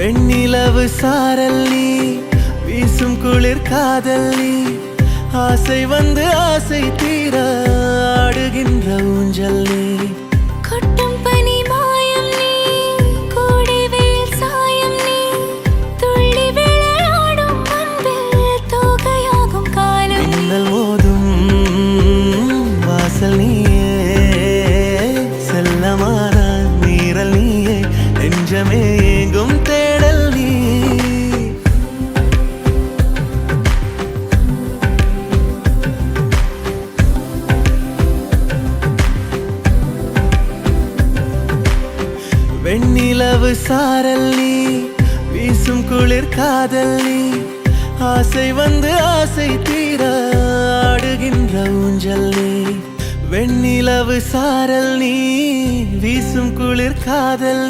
வெண்ணிலவு சாரல் நீ, வீசும் குளிர் காதல் நீ, ஆசை வந்து ஆசை தீர ஆடுகின்ற ஊஞ்சல் நீ. கொட்டும் பனி மாயம் நீ, கோடை வெயில் சாயம் நீ, துள்ளி விளையாடும் அன்பில் தோகையாகும் காலம் நீ. மின்னல் மோதும் வாசல் நீயே, செல்லமான நீரல் நீயே, நெஞ்சமே ஏங்கும் தேடல் நீ. வெண்ணிலவு சாரல் நீ, வீசும் குளிர் காதல் நீ, ஆசை வந்து ஆசை தீர ஆடுகின்ற ஊஞ்சல் நீ. வெண்ணிலவு சாரல் நீ, வீசும் குளிர் காதல்